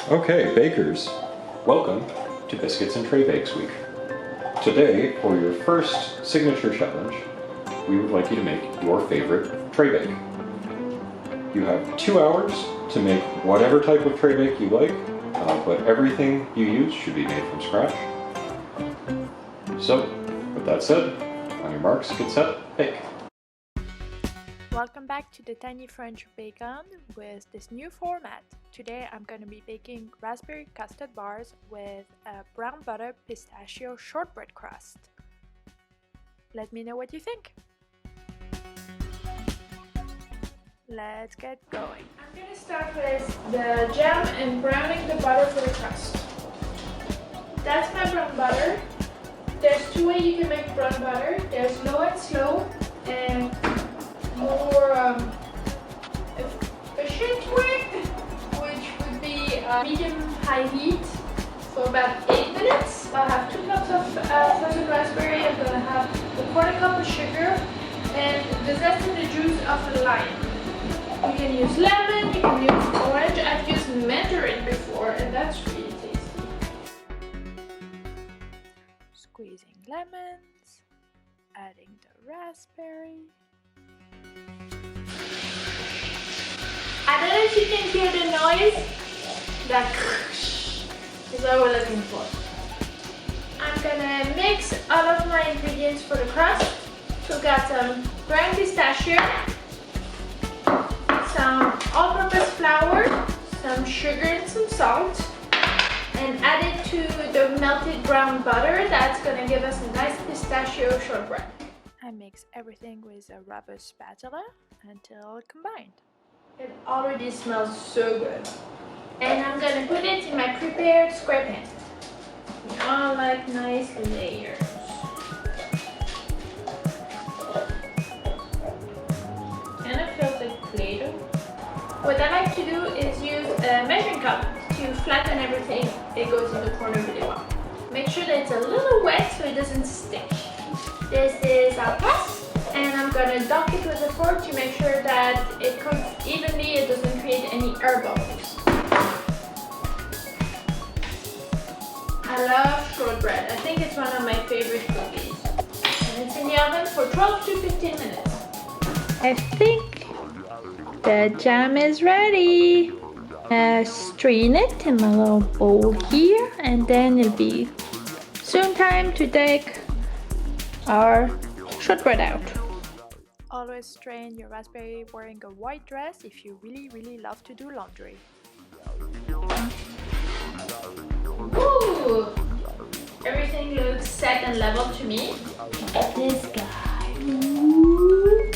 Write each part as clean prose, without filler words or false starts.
Okay, bakers, welcome to Biscuits and Traybakes Week. Today, for your first signature challenge, we would like you to make your favorite tray bake. You have 2 hours to make whatever type of tray bake you like, but everything you use should be made from scratch. So, with that said, on your marks, get set, bake. Welcome back to the Tiny French Bake-On with this new format. Today I'm going to be baking raspberry custard bars with a brown butter pistachio shortbread crust. Let me know what you think. Let's get going. I'm going to start with the jam and browning the butter for the crust. That's my brown butter. There's two ways you can make brown butter. There's low and slow and more efficient way, which would be medium-high heat for about 8 minutes. I'll have 2 cups of frozen raspberry. I'm going to have a 1/4 cup of sugar and the zest and the juice of a lime. You can use lemon, you can use orange. I've used mandarin before and that's really tasty. Squeezing lemons, adding the raspberry. I don't know if you can hear the noise. That is what we're looking for. I'm gonna mix all of my ingredients for the crust. So we've got some ground pistachio, some all-purpose flour, some sugar and some salt, and add it to the melted brown butter. That's gonna give us a nice pistachio shortbread. I mix everything with a rubber spatula until combined. It already smells so good. And I'm gonna put it in my prepared square pan. All like nice layers. And it feels like Play-Doh. What I like to do is use a measuring cup to flatten everything. It goes in the corner really well. Make sure that it's a little wet so it doesn't stick. This is our crust, and I'm gonna dunk it with a fork to make sure that it cooks evenly, it doesn't create any air bubbles. I love shortbread. I think it's one of my favorite cookies. And it's in the oven for 12 to 15 minutes. I think the jam is ready. Strain it in my little bowl here, and then it'll be soon time to take our shortbread out. Always strain your raspberry wearing a white dress if you really love to do laundry. Ooh! Everything looks set and level to me. This guy. Ooh.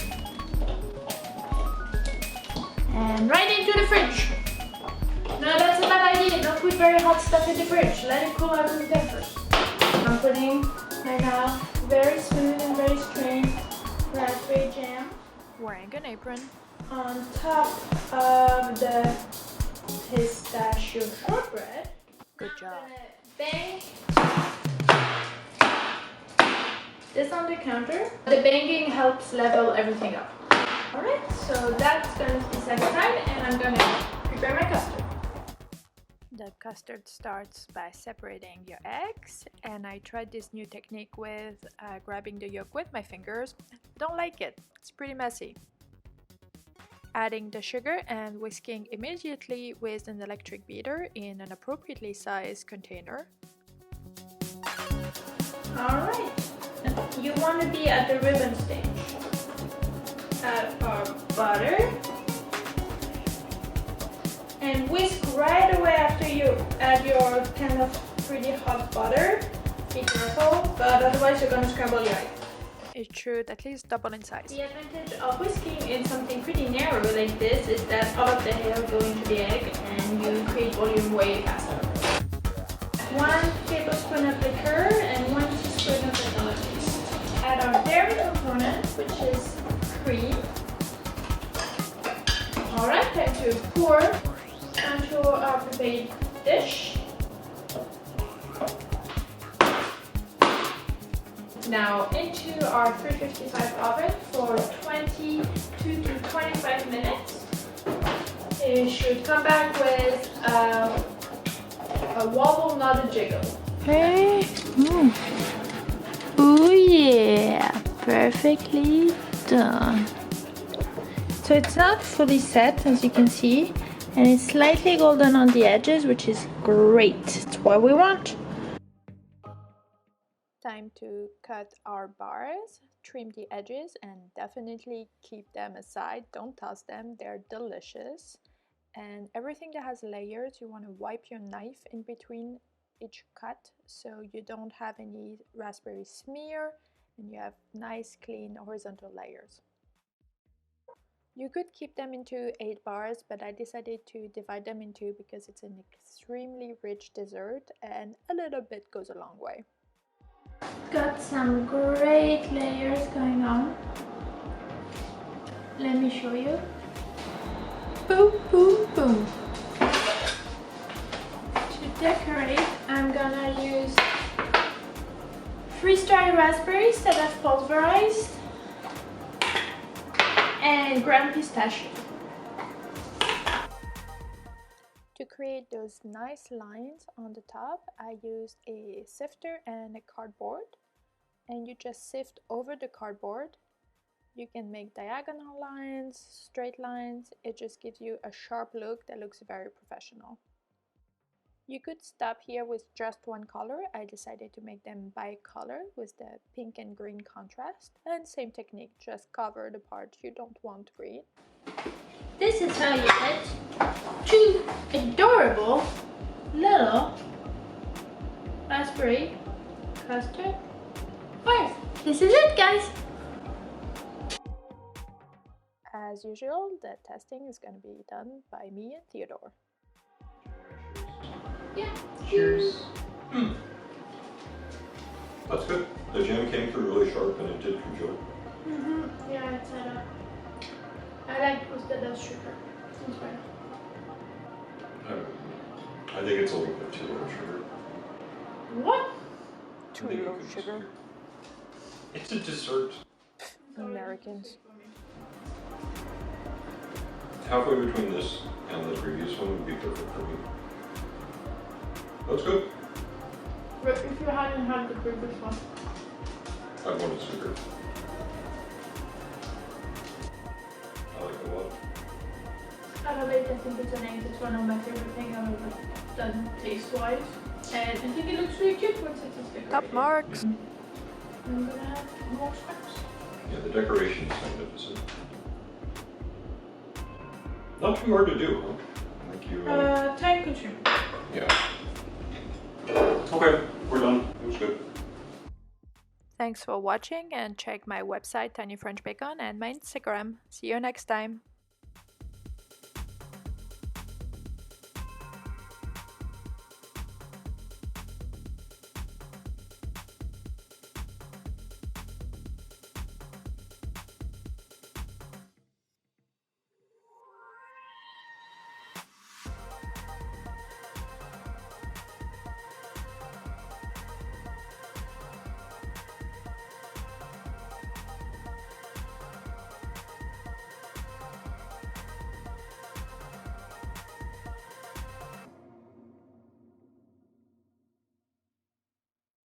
And right into the fridge. No, that's a bad idea. Don't put very hot stuff in the fridge. Let it cool out of the bed first. I'm putting right now very smooth and very strained raspberry jam. Wearing an apron. On top of the pistachio shortbread. Good job. I'm gonna bang this on the counter. The banging helps level everything up. Alright, so that's gonna be set aside and I'm gonna prepare my custard. The custard starts by separating your eggs, and I tried this new technique with grabbing the yolk with my fingers. Don't like it, it's pretty messy. Adding the sugar and whisking immediately with an electric beater in an appropriately sized container. Alright, you want to be at the ribbon stage. Add our butter. And whisk right away after you add your kind of pretty hot butter. Be careful, but otherwise you're going to scramble your egg. It should at least double in size. The advantage of whisking in something pretty narrow like this is that all of the hair will go into the egg and you create volume way faster. 1 tablespoon of liquor and 1 teaspoon of vanilla paste. Add our dairy component, which is cream. Alright, time to pour onto our prepared dish. Now into our 355 oven for 22 to 25 minutes. It should come back with A wobble, not a jiggle. Okay. Oh yeah, perfectly done. So it's not fully set, as you can see, and it's slightly golden on the edges, which is great. It's what we want. Time to cut our bars, trim the edges, and definitely keep them aside. Don't toss them, they're delicious. And everything that has layers, you want to wipe your knife in between each cut so you don't have any raspberry smear and you have nice clean horizontal layers. You could keep them into 8 bars, but I decided to divide them in 2 because it's an extremely rich dessert and a little bit goes a long way. Got some great layers going on. Let me show you. Boom, boom, boom. To decorate, I'm gonna use freeze-dried raspberries that I've pulverized and ground pistachio. To create those nice lines on the top, I used a sifter and a cardboard, and you just sift over the cardboard. You can make diagonal lines, straight lines. It just gives you a sharp look that looks very professional. You could stop here with just one color. I decided to make them bi-color with the pink and green contrast. And same technique, just cover the part you don't want green. This is how you get 2 adorable little raspberry custard bars. This is it, guys. As usual, the testing is going to be done by me and Theodore. Yeah. Cheers. That's good. The jam came through really sharp and it did congeal. Yeah, it's I like it with the less sugar. It's fine. I think it's a little bit too low sugar. What? Too low sugar. It's a dessert. Americans. Halfway between this and the previous one would be perfect for me. That's good. But if you hadn't had the previous one. I wanted sugar. I like it a lot. I love it. I think it's an egg. It's one of my favorite things I've ever done taste-wise. And I think it looks really cute once it's decorated. Top marks. I'm gonna have more scraps. Yeah, the decoration is magnificent. Not too hard to do, huh? Like you. Time consuming. Yeah. Okay, we're done. It was good. Thanks for watching and check my website Tiny French Bacon and my Instagram. See you next time.